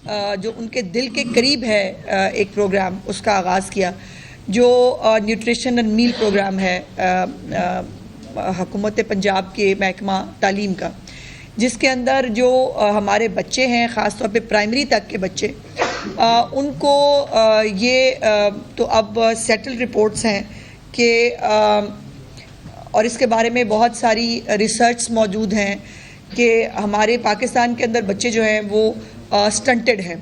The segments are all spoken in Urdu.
جو ان کے دل کے قریب ہے ایک پروگرام اس کا آغاز کیا جو نیوٹریشن اینڈ میل پروگرام ہے حکومت پنجاب کے محکمہ تعلیم کا، جس کے اندر جو ہمارے بچے ہیں خاص طور پہ پرائمری تک کے بچے ان کو یہ تو اب سیٹل رپورٹس ہیں کہ اور اس کے بارے میں بہت ساری ریسرچ موجود ہیں کہ ہمارے پاکستان کے اندر بچے جو ہیں وہ سٹنٹڈ ہیں،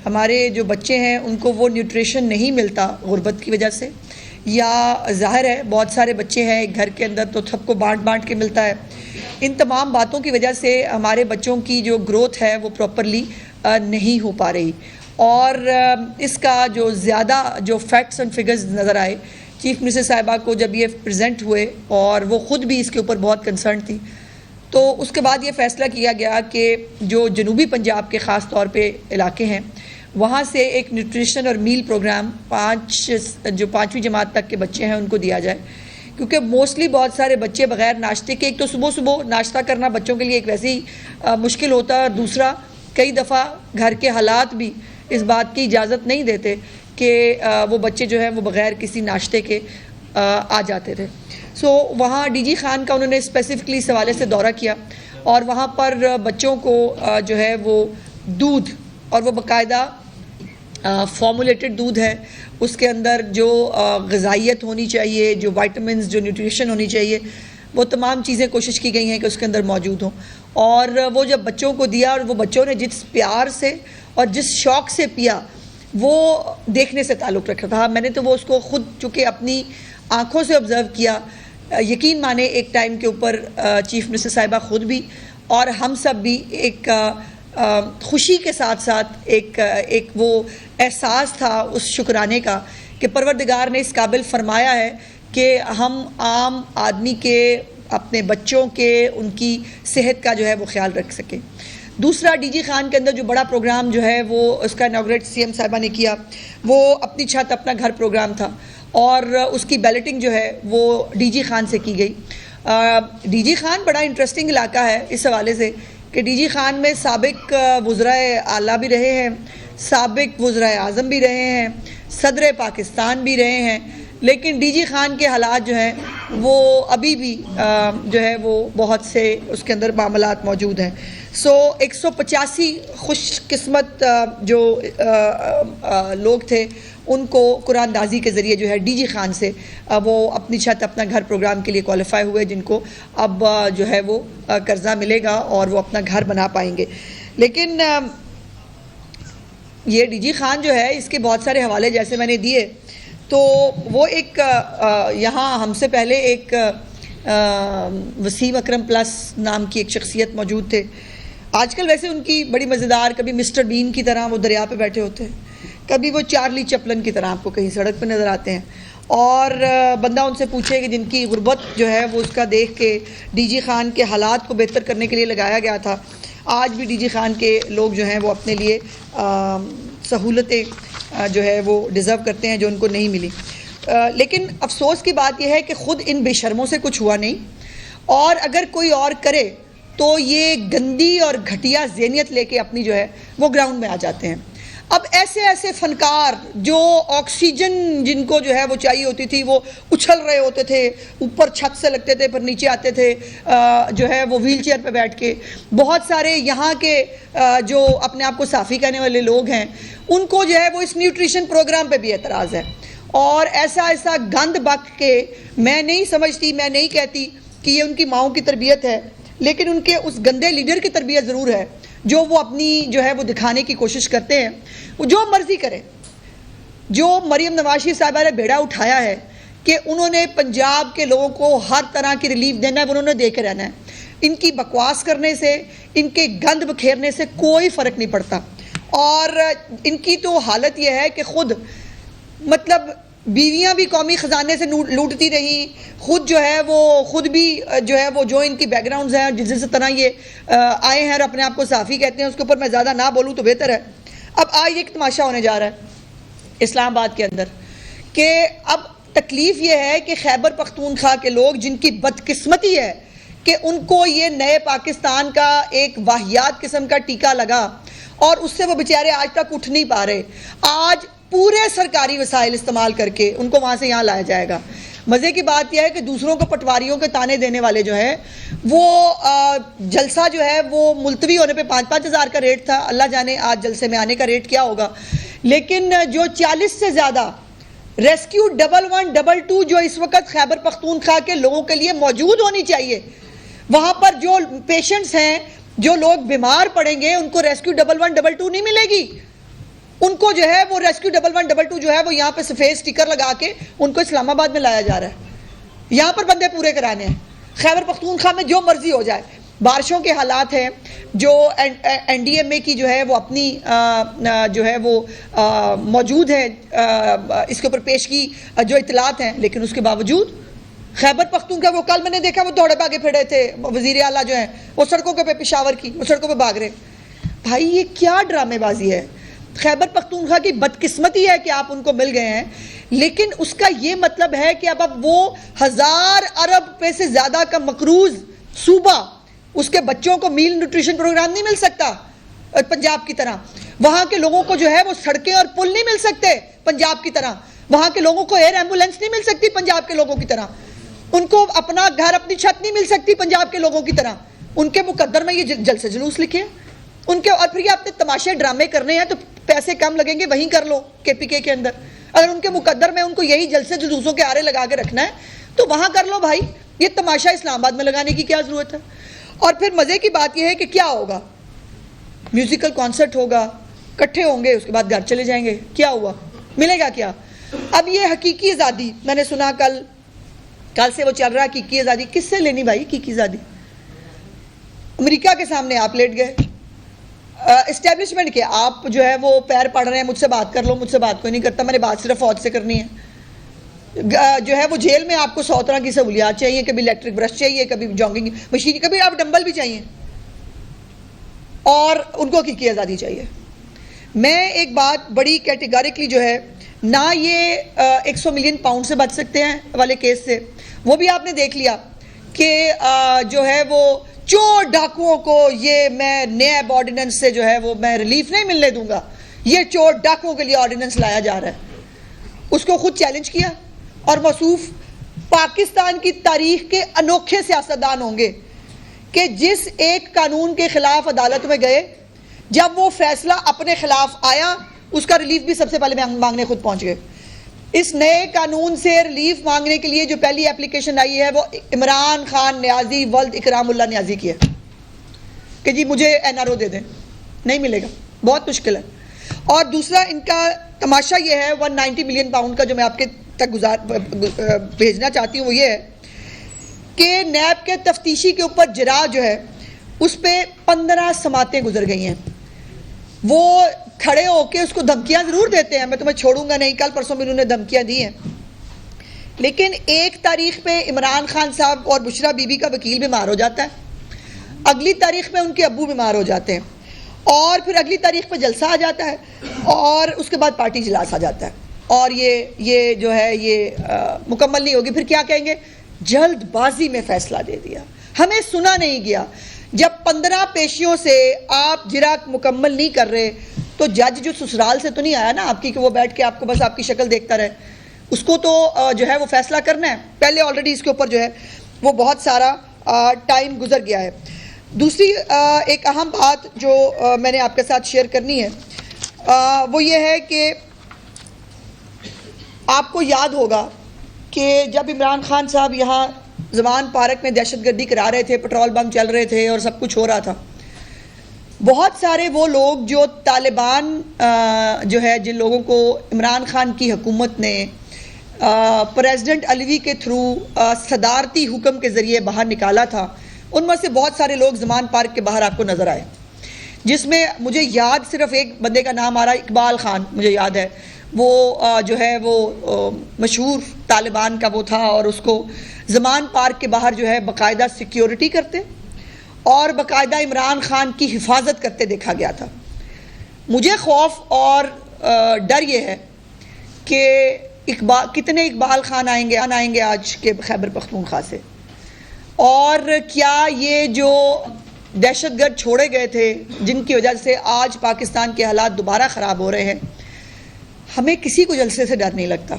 ہمارے جو بچے ہیں ان کو وہ نیوٹریشن نہیں ملتا غربت کی وجہ سے، یا ظاہر ہے بہت سارے بچے ہیں گھر کے اندر تو سب کو بانٹ کے ملتا ہے۔ ان تمام باتوں کی وجہ سے ہمارے بچوں کی جو گروتھ ہے وہ پراپرلی نہیں ہو پا رہی، اور اس کا جو زیادہ جو فیکٹس اینڈ فگرز نظر آئے چیف منسٹر صاحبہ کو جب یہ پریزنٹ ہوئے اور وہ خود بھی اس کے اوپر بہت کنسرن تھی، تو اس کے بعد یہ فیصلہ کیا گیا کہ جو جنوبی پنجاب کے خاص طور پہ علاقے ہیں وہاں سے ایک نیوٹریشن اور میل پروگرام جو 5ویں جماعت تک کے بچے ہیں ان کو دیا جائے، کیونکہ موسٹلی بہت سارے بچے بغیر ناشتے کے، ایک تو صبح ناشتہ کرنا بچوں کے لیے ایک ویسے ہی مشکل ہوتا ہے، اور دوسرا کئی دفعہ گھر کے حالات بھی اس بات کی اجازت نہیں دیتے کہ وہ بچے جو ہیں وہ بغیر کسی ناشتے کے آ جاتے تھے۔ سو وہاں ڈی جی خان کا انہوں نے اسپیسیفکلی اس حوالے سے دورہ کیا، اور وہاں پر بچوں کو جو ہے وہ دودھ، اور وہ باقاعدہ فارمولیٹڈ دودھ ہے، اس کے اندر جو غذائیت ہونی چاہیے، جو وائٹامنز، جو نیوٹریشن ہونی چاہیے، وہ تمام چیزیں کوشش کی گئی ہیں کہ اس کے اندر موجود ہوں، اور وہ جب بچوں کو دیا اور وہ بچوں نے جس پیار سے اور جس شوق سے پیا وہ دیکھنے سے تعلق رکھا تھا۔ میں نے تو وہ اس کو خود چونکہ اپنی آنکھوں سے آبزرو کیا، یقین مانے ایک ٹائم کے اوپر چیف منسٹر صاحبہ خود بھی اور ہم سب بھی ایک خوشی کے ساتھ ساتھ ایک وہ احساس تھا اس شکرانے کا کہ پروردگار نے اس قابل فرمایا ہے کہ ہم عام آدمی کے، اپنے بچوں کے، ان کی صحت کا جو ہے وہ خیال رکھ سکیں۔ دوسرا ڈی جی خان کے اندر جو بڑا پروگرام جو ہے وہ اس کا انوگریٹ سی ایم صاحبہ نے کیا، وہ اپنی چھت اپنا گھر پروگرام تھا، اور اس کی بیلٹنگ جو ہے وہ ڈی جی خان سے کی گئی۔ ڈی جی خان بڑا انٹرسٹنگ علاقہ ہے اس حوالے سے کہ ڈی جی خان میں سابق وزرائے اعلیٰ بھی رہے ہیں، سابق وزرائے اعظم بھی رہے ہیں، صدر پاکستان بھی رہے ہیں، لیکن ڈی جی خان کے حالات جو ہیں وہ ابھی بھی جو ہے وہ بہت سے اس کے اندر معاملات موجود ہیں۔ 185 خوش قسمت جو لوگ تھے ان کو قرآن اندازی کے ذریعے جو ہے ڈی جی خان سے وہ اپنی چھت اپنا گھر پروگرام کے لیے کوالیفائی ہوئے، جن کو اب جو ہے وہ قرضہ ملے گا اور وہ اپنا گھر بنا پائیں گے۔ لیکن یہ ڈی جی خان جو ہے اس کے بہت سارے حوالے جیسے میں نے دیے، تو وہ ایک یہاں ہم سے پہلے ایک وسیم اکرم پلس نام کی ایک شخصیت موجود تھے، آج کل ویسے ان کی بڑی مزیدار، کبھی مسٹر بین کی طرح وہ دریا پہ بیٹھے ہوتے ہیں، کبھی وہ چارلی چپلن کی طرح آپ کو کہیں سڑک پہ نظر آتے ہیں، اور بندہ ان سے پوچھے کہ جن کی غربت جو ہے وہ اس کا دیکھ کے ڈی جی خان کے حالات کو بہتر کرنے کے لیے لگایا گیا تھا، آج بھی ڈی جی خان کے لوگ جو ہیں وہ اپنے لیے سہولتیں جو ہے وہ ڈیزرو کرتے ہیں جو ان کو نہیں ملی۔ لیکن افسوس کی بات یہ ہے کہ خود ان بے شرموں سے کچھ ہوا نہیں، اور اگر کوئی اور کرے تو یہ گندی اور گھٹیا ذہنیت لے کے اپنی جو ہے وہ گراؤنڈ میں آ جاتے ہیں۔ اب ایسے فنکار جو آکسیجن جن کو جو ہے وہ چاہیے ہوتی تھی وہ اچھل رہے ہوتے تھے، اوپر چھت سے لگتے تھے پھر نیچے آتے تھے جو ہے وہ ویل چیئر پہ بیٹھ کے، بہت سارے یہاں کے جو اپنے آپ کو صافی کہنے والے لوگ ہیں ان کو جو ہے وہ اس نیوٹریشن پروگرام پہ بھی اعتراض ہے، اور ایسا گند بک کے میں نہیں سمجھتی، میں نہیں کہتی کہ یہ ان کی ماؤں کی تربیت ہے، لیکن ان کے اس گندے لیڈر کی تربیت ضرور ہے جو وہ اپنی جو ہے وہ دکھانے کی کوشش کرتے ہیں، وہ جو مرضی کریں۔ جو مریم نواز صاحبہ نے بیڑا اٹھایا ہے کہ انہوں نے پنجاب کے لوگوں کو ہر طرح کی ریلیف دینا ہے، وہ انہوں نے دے کے رہنا ہے، ان کی بکواس کرنے سے، ان کے گند بکھیرنے سے کوئی فرق نہیں پڑتا، اور ان کی تو حالت یہ ہے کہ خود مطلب بیویاں بھی قومی خزانے سے لوٹتی رہیں، خود جو ہے وہ خود بھی جو ہے وہ جو ان کی بیک گراؤنڈز ہیں جس طرح یہ آئے ہیں اور اپنے آپ کو صافی کہتے ہیں، اس کے اوپر میں زیادہ نہ بولوں تو بہتر ہے۔ اب آج ایک تماشا ہونے جا رہا ہے اسلام آباد کے اندر کہ اب تکلیف یہ ہے کہ خیبر پختونخوا کے لوگ جن کی بدقسمتی ہے کہ ان کو یہ نئے پاکستان کا ایک واہیات قسم کا ٹیکہ لگا اور اس سے وہ بیچارے آج تک اٹھ نہیں پا رہے. آج پورے سرکاری وسائل استعمال کر کے ان کو وہاں سے یہاں لایا جائے گا. مزے کی بات یہ ہے کہ دوسروں کو پٹواریوں کے تانے دینے والے جو ہیں وہ جلسہ جو ہے وہ ملتوی ہونے پہ 5-5 ہزار کا ریٹ تھا. اللہ جانے آج جلسے میں آنے کا ریٹ کیا ہوگا. لیکن جو 40 سے زیادہ ریسکیو 1112 جو اس وقت خیبر پختونخوا کے لوگوں کے لیے موجود ہونی چاہیے, وہاں پر جو پیشنٹس ہیں, جو لوگ بیمار پڑیں گے, ان کو ریسکیو 1112 نہیں ملے گی. ان کو جو ہے وہ ریسکیو 1112 جو ہے وہ یہاں پہ سفید سٹیکر لگا کے ان کو اسلام آباد میں لایا جا رہا ہے. یہاں پر بندے پورے کرانے ہیں. خیبر پختونخوا میں جو مرضی ہو جائے. بارشوں کے حالات ہیں, جو این ڈی ایم اے کی جو ہے وہ اپنی جو ہے وہ موجود ہے اس کے اوپر پیش کی جو اطلاعات ہیں, لیکن اس کے باوجود خیبر پختونخوا وہ کل میں نے دیکھا وہ دوڑے بھاگے پھرے تھے وزیر اعلیٰ جو ہیں وہ سڑکوں کے پہ پشاور کی وہ سڑکوں پہ بھاگ رہے. بھائی یہ کیا ڈرامے بازی ہے. خیبر پختونخوا کی بدقسمتی ہے کہ آپ ان کو مل گئے ہیں, لیکن اس کا یہ مطلب ہے کہ اب وہ 1000 ارب روپے سے زیادہ کا مقروض صوبہ, اس کے بچوں کو میل نیوٹریشن پروگرام نہیں مل سکتا پنجاب کی طرح. وہاں کے لوگوں کو جو ہے وہ سڑکیں اور پل نہیں مل سکتے پنجاب کی طرح. وہاں کے لوگوں کو ایئر ایمبولینس نہیں مل سکتی پنجاب کے لوگوں کی طرح. ان کو اپنا گھر اپنی چھت نہیں مل سکتی پنجاب کے لوگوں کی طرح. ان کے مقدر میں یہ جلسے جلوس لکھے ہیں ان کے, اور پھر یہ اپنے تماشے ڈرامے کرنے ہیں تو پیسے کم لگیں گے وہیں کر لو کے پی کے اندر. اگر ان کے مقدر میں ان کو یہی جلسے جلوسوں کے آرے لگا کے رکھنا ہے تو وہاں کر لو بھائی. یہ تماشا اسلام آباد میں لگانے کی کیا ضرورت ہے. اور پھر مزے کی بات یہ ہے کہ کیا ہوگا, میوزیکل کانسرٹ ہوگا, کٹھے ہوں گے, اس کے بعد گھر چلے جائیں گے. کیا ہوا, ملے گا کیا. اب یہ حقیقی آزادی میں نے سنا کل سے وہ چل رہا ہے. حقیقی آزادی کس سے لینی بھائی. حقیقی آزادی امریکہ کے سامنے آپ لیٹ گئے, اسٹیبلشمنٹ کے آپ جو ہے وہ پیر پڑ رہے ہیں, مجھ سے بات کر لو. مجھ سے بات کوئی نہیں کرتا, میں نے بات صرف فوج سے کرنی ہے. جو ہے وہ جیل میں آپ کو 100 طرح کی سہولیات چاہیے, کبھی الیکٹرک برش چاہیے, کبھی جاگنگ مشین, کبھی آپ ڈمبل بھی چاہیے, اور ان کو حقیقی آزادی چاہیے. میں ایک بات بڑی کیٹیگریکلی جو ہے, نہ یہ 100 ملین پاؤنڈ سے بچ سکتے ہیں والے کیس سے. وہ بھی آپ نے دیکھ لیا کہ جو ہے وہ چور ڈاکوؤں کو یہ میں نیب آرڈیننس سے جو ہے وہ میں ریلیف نہیں ملنے دوں گا. یہ چور ڈاکوؤں کے لیے آرڈیننس لایا جا رہا ہے. اس کو خود چیلنج کیا, اور موصوف پاکستان کی تاریخ کے انوکھے سیاستدان ہوں گے کہ جس ایک قانون کے خلاف عدالت میں گئے, جب وہ فیصلہ اپنے خلاف آیا اس کا ریلیف بھی سب سے پہلے مانگنے خود پہنچ گئے. اس نئے قانون سے ریلیف مانگنے کے لیے جو پہلی اپلیکیشن آئی ہے وہ عمران خان نیازی ولد اکرام اللہ نیازی کی ہے کہ جی مجھے این آر او دے دیں. نہیں ملے گا, بہت مشکل ہے. اور دوسرا ان کا تماشا یہ ہے 190 ملین پاؤنڈ کا جو میں آپ کے تک بھیجنا چاہتی ہوں, وہ یہ ہے کہ نیب کے تفتیشی کے اوپر جرا جو ہے اس پہ 15 سماعتیں گزر گئی ہیں. وہ کھڑے ہو کے اس کو دھمکیاں ضرور دیتے ہیں, میں تمہیں چھوڑوں گا نہیں, کل پرسوں بھی انہوں نے دھمکیاں دی ہیں, لیکن 1 تاریخ پہ عمران خان صاحب اور بشرا بی بی کا وکیل بیمار ہو جاتا ہے, اگلی تاریخ پہ ان کے ابو بیمار ہو جاتے ہیں, اور پھر اگلی تاریخ پہ جلسہ آ جاتا ہے, اور اس کے بعد پارٹی اجلاس آ جاتا ہے, اور یہ جو ہے یہ مکمل نہیں ہوگی. پھر کیا کہیں گے, جلد بازی میں فیصلہ دے دیا, ہمیں سنا نہیں گیا. جب 15 پیشیوں سے آپ جرا مکمل نہیں کر رہے تو جج جو سسرال سے تو نہیں آیا نا آپ کی کہ وہ بیٹھ کے آپ کو بس آپ کی شکل دیکھتا رہے, اس کو تو جو ہے وہ فیصلہ کرنا ہے. پہلے آلریڈی اس کے اوپر جو ہے وہ بہت سارا ٹائم گزر گیا ہے. دوسری ایک اہم بات جو میں نے آپ کے ساتھ شیئر کرنی ہے وہ یہ ہے کہ آپ کو یاد ہوگا کہ جب عمران خان صاحب یہاں زمان پارک میں دہشت گردی کرا رہے تھے, پیٹرول بم چل رہے تھے اور سب کچھ ہو رہا تھا, بہت سارے وہ لوگ جو طالبان جو ہے جن لوگوں کو عمران خان کی حکومت نے پریزیڈنٹ علوی کے تھرو صدارتی حکم کے ذریعے باہر نکالا تھا, ان میں سے بہت سارے لوگ زمان پارک کے باہر آپ کو نظر آئے, جس میں مجھے یاد صرف ایک بندے کا نام آ رہا ہے, اقبال خان مجھے یاد ہے. وہ جو ہے وہ مشہور طالبان کا وہ تھا, اور اس کو زمان پارک کے باہر جو ہے باقاعدہ سیکیورٹی کرتے اور باقاعدہ عمران خان کی حفاظت کرتے دیکھا گیا تھا. مجھے خوف اور ڈر یہ ہے کہ کتنے اقبال خان آئیں گے آج کے خیبر پختونخوا سے, اور کیا یہ جو دہشت گرد چھوڑے گئے تھے جن کی وجہ سے آج پاکستان کے حالات دوبارہ خراب ہو رہے ہیں، ہمیں کسی کو جلسے سے ڈر نہیں لگتا،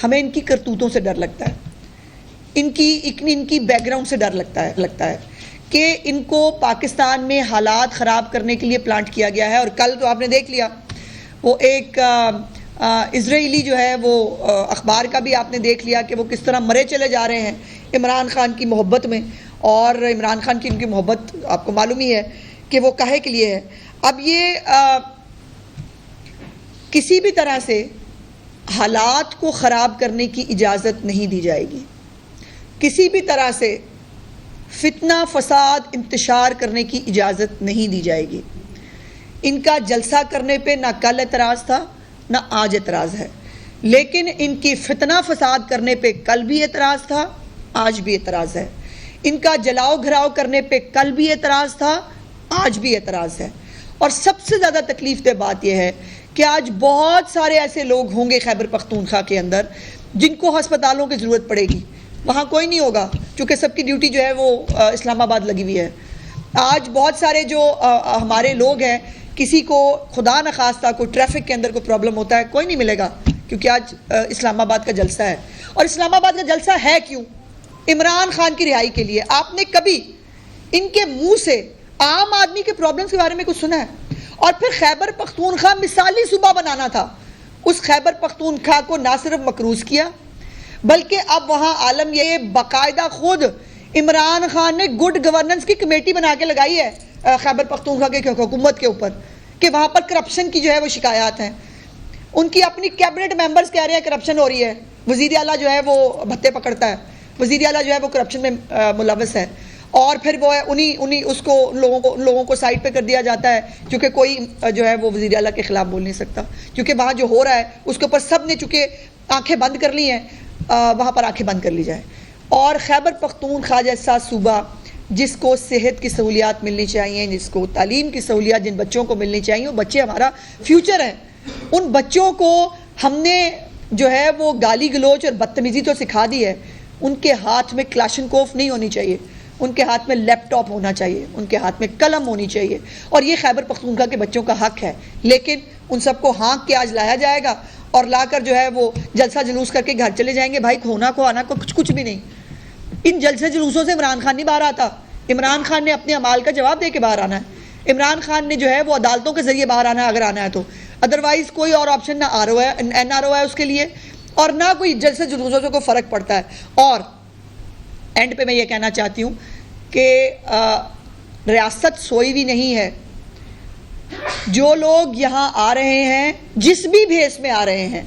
ہمیں ان کی کرتوتوں سے ڈر لگتا ہے، ان کی بیک گراؤنڈ سے ڈر لگتا ہے کہ ان کو پاکستان میں حالات خراب کرنے کے لیے پلانٹ کیا گیا ہے۔ اور کل تو آپ نے دیکھ لیا وہ ایک اسرائیلی جو ہے وہ اخبار کا بھی آپ نے دیکھ لیا کہ وہ کس طرح مرے چلے جا رہے ہیں عمران خان کی محبت میں، اور عمران خان کی ان کی محبت آپ کو معلوم ہی ہے کہ وہ کہے کے لیے ہے۔ اب یہ کسی بھی طرح سے حالات کو خراب کرنے کی اجازت نہیں دی جائے گی، کسی بھی طرح سے فتنہ فساد انتشار کرنے کی اجازت نہیں دی جائے گی۔ ان کا جلسہ کرنے پہ نہ کل اعتراض تھا نہ آج اعتراض ہے، لیکن ان کی فتنہ فساد کرنے پہ کل بھی اعتراض تھا، آج بھی اعتراض ہے۔ ان کا جلاؤ گھراؤ کرنے پہ کل بھی اعتراض تھا، آج بھی اعتراض ہے۔ اور سب سے زیادہ تکلیف دہ بات یہ ہے کہ آج بہت سارے ایسے لوگ ہوں گے خیبر پختونخوا کے اندر جن کو ہسپتالوں کی ضرورت پڑے گی، وہاں کوئی نہیں ہوگا کیونکہ سب کی ڈیوٹی جو ہے وہ اسلام آباد لگی ہوئی ہے۔ آج بہت سارے جو ہمارے لوگ ہیں، کسی کو خدا نخواستہ کوئی ٹریفک کے اندر کوئی پرابلم ہوتا ہے، کوئی نہیں ملے گا کیونکہ آج اسلام آباد کا جلسہ ہے۔ اور اسلام آباد کا جلسہ ہے کیوں؟ عمران خان کی رہائی کے لیے۔ آپ نے کبھی ان کے منہ سے عام آدمی کے پرابلمز کے بارے میں کچھ سنا ہے؟ اور پھر خیبر پختونخوا مثالی صوبہ بنانا تھا، اس خیبر پختونخوا کو نہ صرف مکروز کیا بلکہ اب وہاں عالم یہ باقاعدہ خود عمران خان نے گڈ گورننس کی کمیٹی بنا کے لگائی ہے خیبر پختونخوا کے حکومت کے اوپر کہ وہاں پر کرپشن کی جو ہے وہ شکایات ہیں۔ ان کی اپنی کیبنٹ ممبرز کہہ رہے ہیں کرپشن ہو رہی ہے، وزیر اعلیٰ جو ہے وہ بھتے پکڑتا ہے، وزیر اعلیٰ جو ہے وہ کرپشن میں ملوث ہے، اور پھر وہ ہے انہی اس کو لوگوں کو سائڈ پہ کر دیا جاتا ہے کیونکہ کوئی جو ہے وہ وزیر اعلیٰ کے خلاف بول نہیں سکتا، کیونکہ وہاں جو ہو رہا ہے اس کے اوپر سب نے چونکہ آنکھیں بند کر لی ہیں، وہاں پر آنکھیں بند کر لی جائے۔ اور خیبر پختونخوا جیسا صوبہ جس کو صحت کی سہولیات ملنی چاہیے، جس کو تعلیم کی سہولیات جن بچوں کو ملنی چاہیے، وہ بچے ہمارا فیوچر ہیں، ان بچوں کو ہم نے جو ہے وہ گالی گلوچ اور بدتمیزی تو سکھا دی ہے۔ ان کے ہاتھ میں کلاشنکوف نہیں ہونی چاہیے، ان کے ہاتھ میں لیپ ٹاپ ہونا چاہیے، ان کے ہاتھ میں قلم ہونی چاہیے، اور یہ خیبر پختونخوا کے بچوں کا حق ہے۔ لیکن ان سب کو ہانک کے آج لایا جائے گا اور لا کر جو ہے وہ جلسہ جلوس کر کے گھر چلے جائیں گے۔ بھائی کھونا کو آنا کو کچھ بھی نہیں۔ ان جلسے جلوسوں سے عمران خان نہیں باہر آتا، عمران خان نے اپنے اعمال کا جواب دے کے باہر آنا ہے، عمران خان نے جو ہے وہ عدالتوں کے ذریعے باہر آنا ہے اگر آنا ہے تو، ادروائز کوئی اور آپشن نہ این آر او ہے اس کے لیے، اور نہ کوئی جلسے جلوسوں سے کوئی فرق پڑتا ہے۔ اور اینڈ پہ میں یہ کہنا چاہتی ہوں کہ ریاست سوئی بھی نہیں ہے، جو لوگ یہاں آ رہے ہیں جس بھی بھیس میں آ رہے ہیں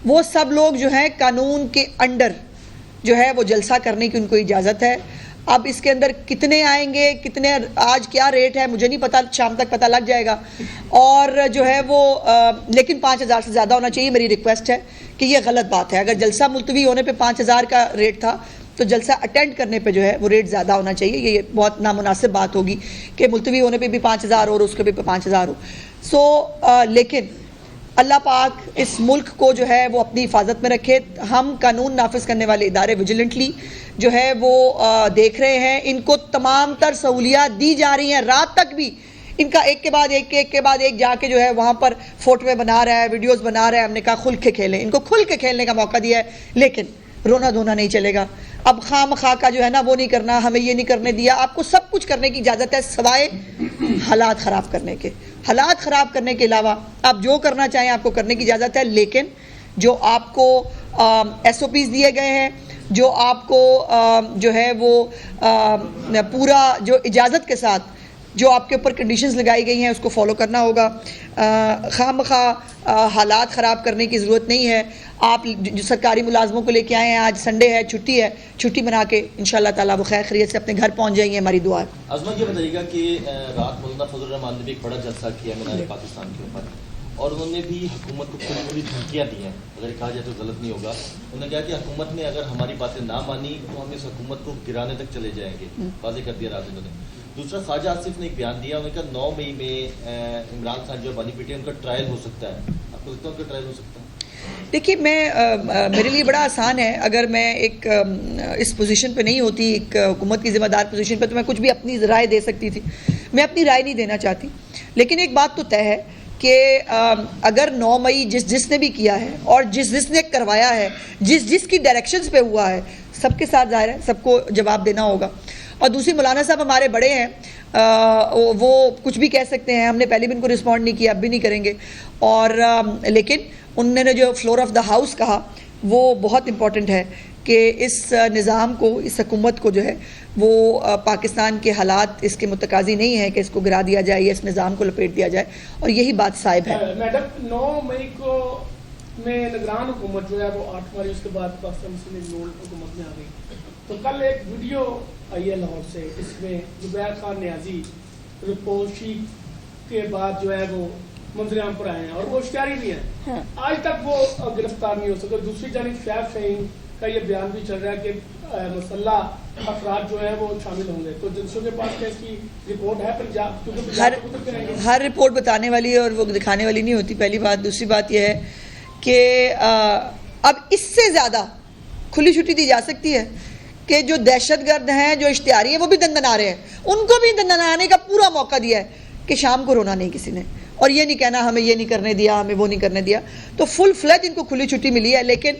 وہ سب لوگ جو ہیں قانون کے انڈر جو ہے وہ جلسہ کرنے کی ان کو اجازت ہے۔ اب اس کے اندر کتنے آئیں گے، کتنے آج کیا ریٹ ہے مجھے نہیں پتا، شام تک پتہ لگ جائے گا، اور جو ہے وہ لیکن 5000 سے زیادہ ہونا چاہیے۔ میری ریکویسٹ ہے کہ یہ غلط بات ہے، اگر جلسہ ملتوی ہونے پہ 5000 کا ریٹ تھا تو جلسہ اٹینڈ کرنے پہ جو ہے وہ ریٹ زیادہ ہونا چاہیے۔ یہ بہت نامناسب بات ہوگی کہ ملتوی ہونے پہ بھی 5000 اور اس کے بھی 5000 ہو۔ لیکن اللہ پاک اس ملک کو جو ہے وہ اپنی حفاظت میں رکھے۔ ہم قانون نافذ کرنے والے ادارے ویجیلنٹلی جو ہے وہ دیکھ رہے ہیں، ان کو تمام تر سہولیات دی جا رہی ہیں، رات تک بھی ان کا ایک کے بعد ایک جا کے جو ہے وہاں پر فوٹویں بنا رہا ہے، ویڈیوز بنا رہا ہے۔ ہم نے کہا کھل کے کھیلیں، ان کو کھل کے کھیلنے کا موقع دیا ہے، لیکن رونا دھونا نہیں چلے گا۔ اب خواہ مخواہ کا جو ہے نا وہ نہیں کرنا، ہمیں یہ نہیں کرنے دیا، آپ کو سب کچھ کرنے کی اجازت ہے سوائے حالات خراب کرنے کے۔ حالات خراب کرنے کے علاوہ آپ جو کرنا چاہیں آپ کو کرنے کی اجازت ہے، لیکن جو آپ کو ایس او پیز دیے گئے ہیں، جو آپ کو جو ہے وہ پورا جو اجازت کے ساتھ جو آپ کے اوپر کنڈیشنز لگائی گئی ہیں اس کو فالو کرنا ہوگا۔ خواہ مخواہ حالات خراب کرنے کی ضرورت نہیں ہے۔ آپ جو سرکاری ملازموں کو لے کے آئے ہیں، آج سنڈے ہے، چھٹی ہے، چھٹی بنا کے انشاءاللہ تعالیٰ وہ خیر خیریت سے اپنے گھر پہنچ جائیں گے، ہماری دعا ہے۔ عظمت یہ بتائیے گا کہ رات مولانا فضل الرحمان نے بھی ایک بڑا جلسہ کیا مینار پاکستان کے اوپر، اور انہوں نے بھی حکومت کو کھلی کھلی دھمکیاں دی ہیں، اگر کہا جائے تو غلط نہیں ہوگا۔ انہوں نے کہا کہ حکومت نے اگر ہماری باتیں نہ مانی تو ہم اس حکومت کو گرانے تک چلے جائیں گے، واضح کر دیا رات انہوں نے۔ دوسرا خواجہ آصف نے ایک بیان دیا، انہوں نے کہا 9 مئی میں عمران خان جو بانی پیٹی ان کا ٹرائل ہو سکتا ہے۔ آپ کو لگتا ہے ان کا ٹرائل ہو سکتا ہے؟ دیکھیے میرے لیے بڑا آسان ہے، اگر میں ایک اس پوزیشن پہ نہیں ہوتی، ایک حکومت کی ذمہ دار پوزیشن پہ، تو میں کچھ بھی اپنی رائے دے سکتی تھی. میں اپنی رائے نہیں دینا چاہتی، لیکن ایک بات تو طے ہے کہ اگر 9 مئی جس نے بھی کیا ہے اور جس نے کروایا ہے، جس کی ڈائریکشنز پہ ہوا ہے، سب کے ساتھ ظاہر ہے سب کو جواب دینا ہوگا. اور دوسری، مولانا صاحب ہمارے بڑے ہیں، وہ کچھ بھی کہہ سکتے ہیں. ہم نے پہلے بھی ان کو رسپونڈ نہیں کیا، اب بھی نہیں کریں گے. اور لیکن انہوں نے جو فلور آف دا ہاؤس کہا وہ بہت امپورٹنٹ ہے کہ اس نظام کو، اس حکومت کو جو ہے وہ پاکستان کے حالات اس کے متقاضی نہیں ہے کہ اس کو گرا دیا جائے یا اس نظام کو لپیٹ دیا جائے، اور یہی بات صائب ہے. میڈم 9 مئی کو میں نگران حکومت جو ہے وہ 8 مئی، اس کے بعد پاکستان مسلم لیگ نون حکومت میں آ گئی. تو کل ایک ویڈیو آئی ہے لاہور سے، اس میں زبیر خان نیازی رپوشی کے بعد جو ہے وہ منظر عام پر آئے ہیں اور وہ اشتہاری بھی ہیں. آج تک وہ گرفتار نہیں ہو سکے. دوسری جانب شیخ فہیم کا یہ بیان بھی چل رہا ہے کہ مسلح افراد جو ہے وہ شامل ہوں گے. تو جنسوں کے پاس کیا اس کی رپورٹ ہے پنجاب؟ ہر رپورٹ بتانے والی اور وہ دکھانے والی نہیں ہوتی، پہلی بات. دوسری بات یہ ہے کہ اب اس سے زیادہ کھلی چھٹی دی جا سکتی ہے کہ جو دہشت گرد ہیں، جو اشتہاری ہیں، وہ بھی دندنا رہے ہیں. ان کو بھی دندنانے کا پورا موقع دیا ہے کہ شام کو رونا نہیں کسی نے، اور یہ نہیں کہنا ہمیں یہ نہیں کرنے دیا، ہمیں وہ نہیں کرنے دیا. تو فل فلیج ان کو کھلی چھٹی ملی ہے. لیکن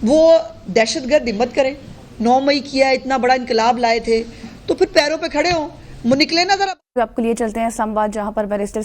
وہ دہشت گرد ہمت کریں، 9 مئی کیا، اتنا بڑا انقلاب لائے تھے، تو پھر پیروں پہ کھڑے ہوں، نکلے نا ذرا. آپ کے لیے چلتے ہیں سمواد، جہاں پر بیرسٹر